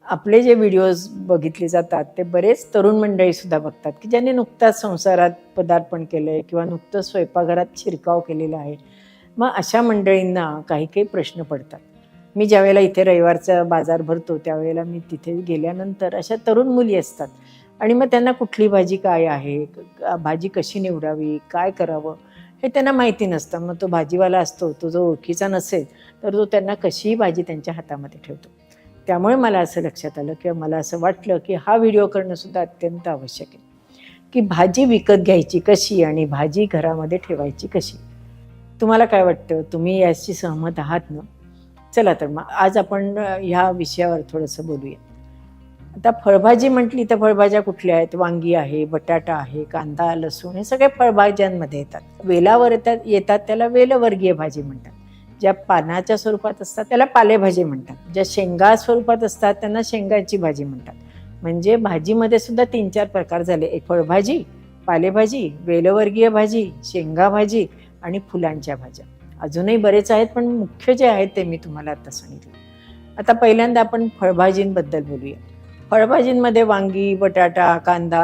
आपले जे व्हिडिओज बघितले जातात ते बरेच तरुण मंडळीसुद्धा बघतात की ज्यांनी नुकताच संसारात पदार्पण केलं आहे किंवा नुकतंच स्वयंपाकघरात शिरकाव केलेला आहे. मग अशा मंडळींना काही काही प्रश्न पडतात. मी ज्यावेळेला इथे रविवारचा बाजार भरतो त्यावेळेला मी तिथे गेल्यानंतर अशा तरुण मुली असतात आणि मग त्यांना कुठली भाजी काय आहे, भाजी कशी निवडावी, काय करावं हे त्यांना माहिती नसतं. मग तो भाजीवाला असतो, तो जो ओळखीचा नसेल तर तो त्यांना कशीही भाजी त्यांच्या हातामध्ये ठेवतो. त्यामुळे मला असं लक्षात आलं किंवा मला असं वाटलं की हा व्हिडिओ करणंसुद्धा अत्यंत आवश्यक आहे की भाजी विकत घ्यायची कशी आणि भाजी घरामध्ये ठेवायची कशी. तुम्हाला काय वाटतं? तुम्ही याशी सहमत आहात ना? चला तर मग आज आपण ह्या विषयावर थोडंसं बोलूया. आता फळभाजी म्हटली तर फळभाज्या कुठल्या आहेत? वांगी आहे, बटाटा आहे, कांदा, लसूण हे सगळे फळभाज्यांमध्ये येतात. वेलावर येतात त्याला वेलवर्गीय भाजी म्हणतात. ज्या पानाच्या स्वरूपात असतात त्याला पालेभाजी म्हणतात. ज्या शेंगा स्वरूपात असतात त्यांना शेंगाची भाजी म्हणतात. म्हणजे भाजीमध्ये सुद्धा 3-4 प्रकार झाले. एक फळभाजी, पालेभाजी, वेलवर्गीय भाजी, शेंगा भाजी आणि फुलांच्या भाज्या. अजूनही बरेच आहेत पण मुख्य जे आहेत ते मी तुम्हाला आता सांगितलं. आता पहिल्यांदा आपण फळभाजींबद्दल बोलूया. फळभाजींमध्ये वांगी, बटाटा, कांदा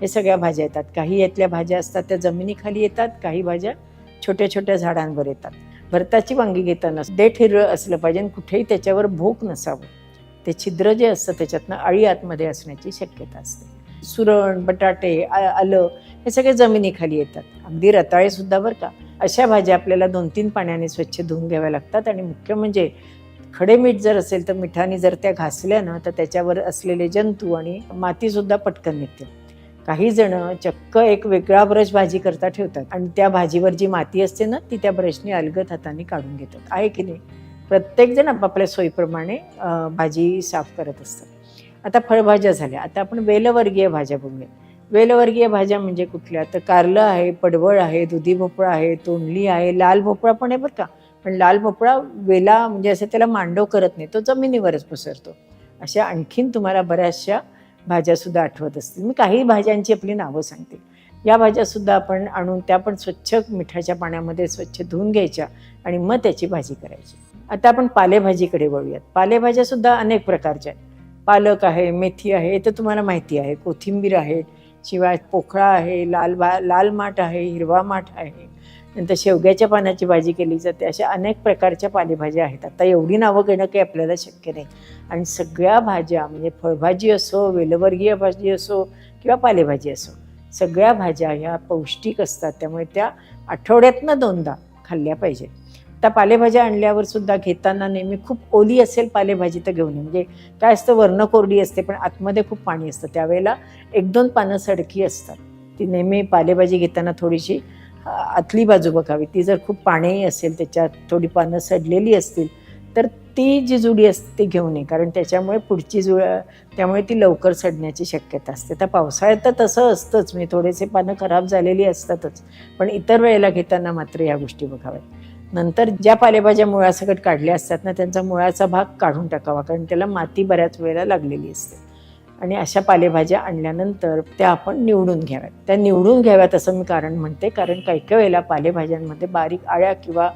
हे सगळ्या भाज्या येतात. काही यातल्या भाज्या असतात त्या जमिनीखाली येतात, काही भाज्या छोट्या छोट्या झाडांवर येतात. भरताची वांगी घेताना देठ हिरवं असलं पाहिजे आणि कुठेही त्याच्यावर भोक नसावं. ते छिद्र जे असतं त्याच्यातनं अळी आतमध्ये असण्याची शक्यता असते. सुरण, बटाटे, आलं हे सगळे जमिनीखाली येतात. अगदी रताळेसुद्धा बरं का. अशा भाज्या आपल्याला 2-3 पाण्याने स्वच्छ धुवून घ्याव्या लागतात आणि मुख्य म्हणजे खडे मीठ जर असेल तर मिठाने जर त्या घासल्या ना तर त्याच्यावर असलेले जंतू आणि मातीसुद्धा पटकन निघते. काही जण चक्क एक वेगळा ब्रश भाजी करता ठेवतात आणि त्या भाजीवर जी माती असते ना ती त्या ब्रशने अलगद हाताने काढून घेतात. आहे की नाही? प्रत्येक जण आपापल्या सोयीप्रमाणे भाजी साफ करत असतात. आता फळभाज्या झाल्या. आता आपण वेलवर्गीय भाज्या बघूया. वेलवर्गीय भाज्या म्हणजे कुठल्या? तर कारलं आहे, पडवळ आहे, दुधी भोपळा आहे, तोंडली आहे, लाल भोपळा पण आहे बरं का. पण लाल भोपळा वेला म्हणजे असं त्याला मांडव करत नाही, तो जमिनीवरच पसरतो. अशा आणखीन तुम्हाला बऱ्याचशा भाज्यासुद्धा आठवत असतील. मी काही भाज्यांची आपली नावं सांगते. या भाज्यासुद्धा आपण आणून त्या पण स्वच्छ मिठाच्या पाण्यामध्ये स्वच्छ धुवून घ्यायच्या आणि मग त्याची भाजी करायची. आता आपण पालेभाजीकडे वळूयात. पालेभाज्यासुद्धा अनेक प्रकारच्या आहेत. पालक आहे, मेथी आहे, हे तर तुम्हाला माहिती आहे. कोथिंबीर आहे, शिवाय पोकळा आहे, लाल माठ आहे, हिरवा माठ आहे. नंतर शेवग्याच्या पानाची भाजी केली जाते. अशा अनेक प्रकारच्या पालेभाज्या आहेत. आता एवढी नावं घेणं काही आपल्याला शक्य नाही. आणि सगळ्या भाज्या म्हणजे फळभाजी असो, वेलवर्गीय भाजी असो किंवा पालेभाजी असो, सगळ्या भाज्या ह्या पौष्टिक असतात. त्यामुळे त्या आठवड्यातनं 2दा खाल्ल्या पाहिजेत. त्या पालेभाज्या आणल्यावर सुद्धा घेताना नेहमी खूप ओली असेल पालेभाजी तर घेऊ नये. म्हणजे काय असतं, वर्ण कोरडी असते पण आतमध्ये खूप पाणी असतं. त्यावेळेला 1-2 पानं सडकी असतात. ती नेहमी पालेभाजी घेताना थोडीशी आतली बाजू बघावी. ती जर खूप पाणी असेल, त्याच्यात थोडी पानं सडलेली असतील तर ती जी जुडी असते ती घेऊ नये. कारण त्याच्यामुळे पुढची त्यामुळे ती लवकर सडण्याची शक्यता असते. तर पावसाळ्यात तर तसं असतंच, म्हणजे थोडेसे पानं खराब झालेली असतातच. पण इतर वेळेला घेताना मात्र या गोष्टी बघाव्यात. नंतर ज्या पालेभाज्या मुळासकट काढल्या असतात ना त्यांचा मुळाचा भाग काढून टाकावा, कारण त्याला माती बऱ्याच वेळेला लागलेली असते. आणि अशा पालेभाज्या आणल्यानंतर त्या आपण निवडून घ्याव्यात. त्या निवडून घ्याव्यात असं मी कारण म्हणते, कारण काही काही वेळेला पालेभाज्यांमध्ये बारीक आळ्या किंवा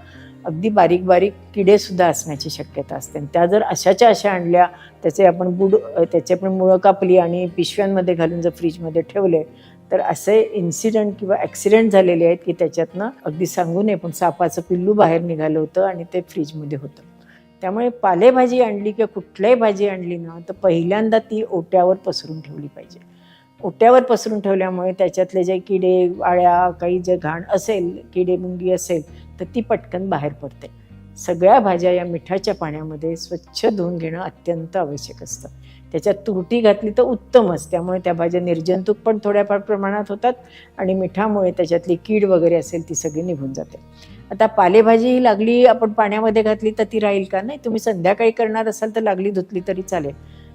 अगदी बारीक बारीक किडेसुद्धा असण्याची शक्यता असते. आणि त्या जर अशाच्या अशा आणल्या, त्याचे आपण मुळं कापली आणि पिशव्यांमध्ये घालून जर फ्रीजमध्ये ठेवले तर असे इन्सिडेंट किंवा ॲक्सिडेंट झालेले आहेत की त्याच्यातनं अगदी सांगू नये पण सापाचं पिल्लू बाहेर निघालं होतं आणि ते फ्रीजमध्ये होतं. त्यामुळे पालेभाजी आणली किंवा कुठल्याही भाजी आणली ना तर पहिल्यांदा ती ओट्यावर पसरून ठेवली पाहिजे. ओट्यावर पसरून ठेवल्यामुळे त्याच्यातले जे किडे, आळ्या, काही जे घाण असेल, किडे मुंगी असेल तर ती पटकन बाहेर पडते. सगळ्या भाज्या या मिठाच्या पाण्यामध्ये स्वच्छ धुवून घेणं अत्यंत आवश्यक असतं. त्याच्यात तुरटी घातली तर उत्तमच. त्यामुळे त्या भाज्या निर्जंतुक पण थोड्याफार प्रमाणात होतात आणि मिठामुळे त्याच्यातली कीड वगैरे असेल ती सगळी निघून जाते. आता पालेभाजी ही लागली आपण पाण्यामध्ये घातली तर ती राहील का? नाही. तुम्ही संध्याकाळी करणार असाल तर लागली धुतली तरी चालेल.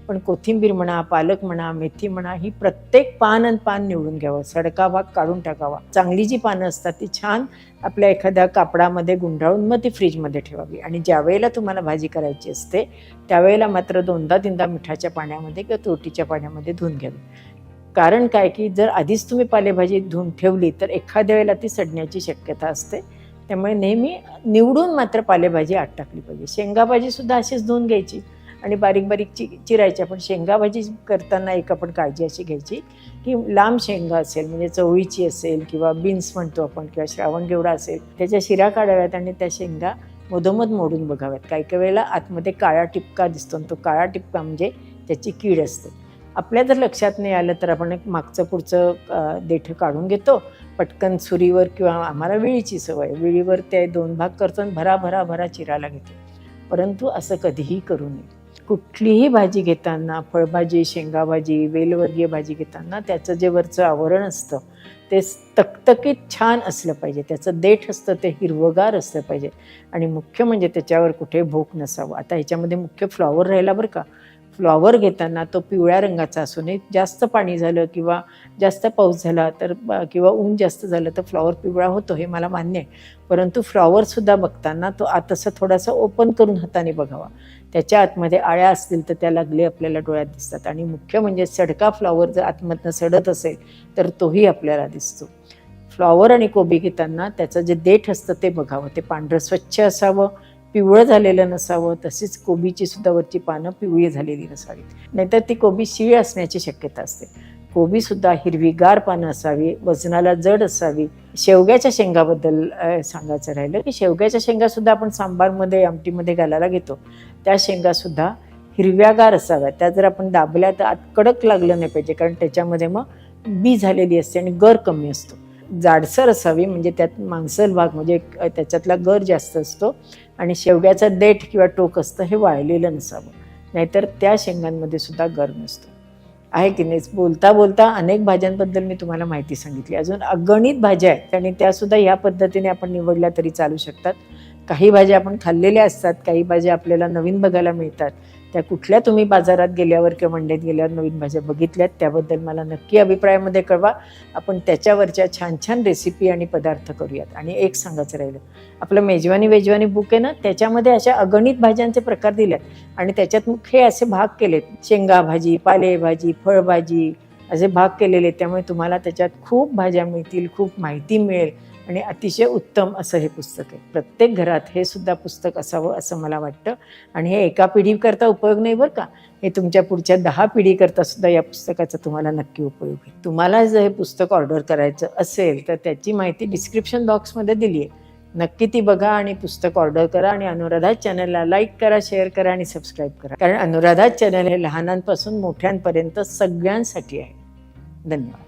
पण कोथिंबीर म्हणा, पालक म्हणा, मेथी म्हणा, ही प्रत्येक पान निवडून घ्यावं. सडका भाग काढून टाकावा. चांगली जी पानं असतात ती छान आपल्या एखाद्या कापडामध्ये गुंडाळून मग ती फ्रीजमध्ये ठेवावी. आणि ज्या वेळेला तुम्हाला भाजी करायची असते त्यावेळेला मात्र 2दा-3दा मिठाच्या पाण्यामध्ये किंवा तुरटीच्या पाण्यामध्ये धुवून घ्यावी. कारण काय की जर आधीच तुम्ही पालेभाजी धुवून ठेवली तर एखाद्या वेळेला ती सडण्याची शक्यता असते. त्यामुळे नेहमी निवडून मात्र पालेभाजी आत टाकली पाहिजे. शेंगा भाजीसुद्धा अशीच धुवून घ्यायची आणि बारीक बारीक चिरायच्या. पण शेंगा भाजी करताना एक आपण काळजी अशी घ्यायची की लांब शेंगा असेल म्हणजे चवळीची असेल किंवा बीन्स म्हणतो आपण किंवा श्रावणगेवडा असेल त्याच्या शिरा काढाव्यात आणि त्या शेंगा मधोमध मोडून बघाव्यात. काही काही वेळेला आतमध्ये काळा टिपका दिसतो, तो काळा टिपका म्हणजे त्याची कीड असते. आपल्या जर लक्षात नाही आलं तर आपण एक मागचं पुढचं देठं काढून घेतो पटकन सुरीवर, किंवा आम्हाला विळीची सवय, विळीवर ते 2 भाग करतो आणि भरा चिरायला घेतो. परंतु असं कधीही करू नये. कुठलीही भाजी घेताना, फळभाजी, शेंगाभाजी, वेलवर्गीय भाजी घेताना त्याचं जे वरचं आवरण असतं ते तकतकीत छान असलं पाहिजे. त्याचं देठ असतं ते हिरवगार असलं पाहिजे आणि मुख्य म्हणजे त्याच्यावर कुठे भोक नसावं. आता ह्याच्यामध्ये मुख्य फ्लॉवर राहिला बरं का. फ्लॉवर घेताना तो पिवळ्या रंगाचा असू नये. जास्त पाणी झालं किंवा जास्त पाऊस झाला तर किंवा ऊन जास्त झालं तर फ्लॉवर पिवळा होतो, हे मला मान्य आहे. परंतु फ्लॉवरसुद्धा बघताना तो आत असं थोडासा ओपन करून हाताने बघावा. त्याच्या आतमध्ये आळ्या असतील तर त्या लागले आपल्याला डोळ्यात दिसतात. आणि मुख्य म्हणजे सडका फ्लॉवर जर आतमधनं सडत असेल तर तोही आपल्याला दिसतो. फ्लॉवर आणि कोबी घेताना त्याचं जे देठ असतं ते बघावं. ते पांढरं स्वच्छ असावं, पिवळं झालेलं नसावं. तशीच कोबीची सुद्धा वरची पानं पिवळी झालेली नसावीत, नाहीतर ती कोबी शीळ असण्याची शक्यता असते. कोबीसुद्धा हिरवीगार पानं असावी, वजनाला जड असावी. शेवग्याच्या शेंगाबद्दल सांगायचं राहिलं की शेवग्याच्या शेंगासुद्धा आपण सांबारमध्ये, आमटीमध्ये घालायला घेतो. त्या शेंगासुद्धा हिरव्यागार असाव्या. त्या जर आपण दाबल्या तर आत कडक लागलं नाही पाहिजे, कारण त्याच्यामध्ये मग बी झालेली असते आणि गर कमी असतो. जाडसर असावी म्हणजे त्यात मांसल भाग म्हणजे त्याच्यातला गर जास्त असतो आणि शेवग्याचं देठ किंवा टोक असतं हे वाळलेलं नसावं, नाहीतर त्या शेंगांमध्ये सुद्धा गर नसतो. आहे की नाही. बोलता बोलता अनेक भाज्यांबद्दल मी तुम्हाला माहिती सांगितली. अजून अगणित भाज्या आहेत आणि त्यासुद्धा ह्या पद्धतीने आपण निवडल्या तरी चालू शकतात. काही भाज्या आपण खाल्लेल्या असतात, काही भाज्या आपल्याला नवीन बघायला मिळतात. त्या कुठल्या तुम्ही बाजारात गेल्यावर किंवा मंडईत गेल्यावर नवीन भाज्या बघितल्यात त्याबद्दल मला नक्की अभिप्रायामध्ये कळवा. आपण त्याच्यावरच्या छान छान रेसिपी आणि पदार्थ करूयात. आणि एक सांगायचं राहिलं, आपलं मेजवानी बुक आहे ना, त्याच्यामध्ये अशा अगणित भाज्यांचे प्रकार दिलेत आणि त्याच्यात मुख्य असे भाग केलेत. शेंगा भाजी, पालेभाजी, फळभाजी असे भाग केलेले. त्यामुळे तुम्हाला त्याच्यात खूप भाज्या मिळतील, खूप माहिती मिळेल आणि अतिशय उत्तम असं हे पुस्तक आहे. प्रत्येक घरात हे सुद्धा पुस्तक असावं असं मला वाटतं. आणि हे एका पिढीकरता उपयोग नाही बरं का, हे तुमच्या पुढच्या 10 पिढीकरता सुद्धा या पुस्तकाचा तुम्हाला नक्की उपयोग होईल. तुम्हाला जर हे पुस्तक ऑर्डर करायचं असेल तर त्याची माहिती डिस्क्रिप्शन बॉक्समध्ये दिली आहे. नक्की ती बघा आणि पुस्तक ऑर्डर करा. आणि अनुराधा चॅनलला लाईक करा, शेअर करा आणि सबस्क्राईब करा, कारण अनुराधा चॅनल हे लहानांपासून मोठ्यांपर्यंत सगळ्यांसाठी आहे. धन्यवाद.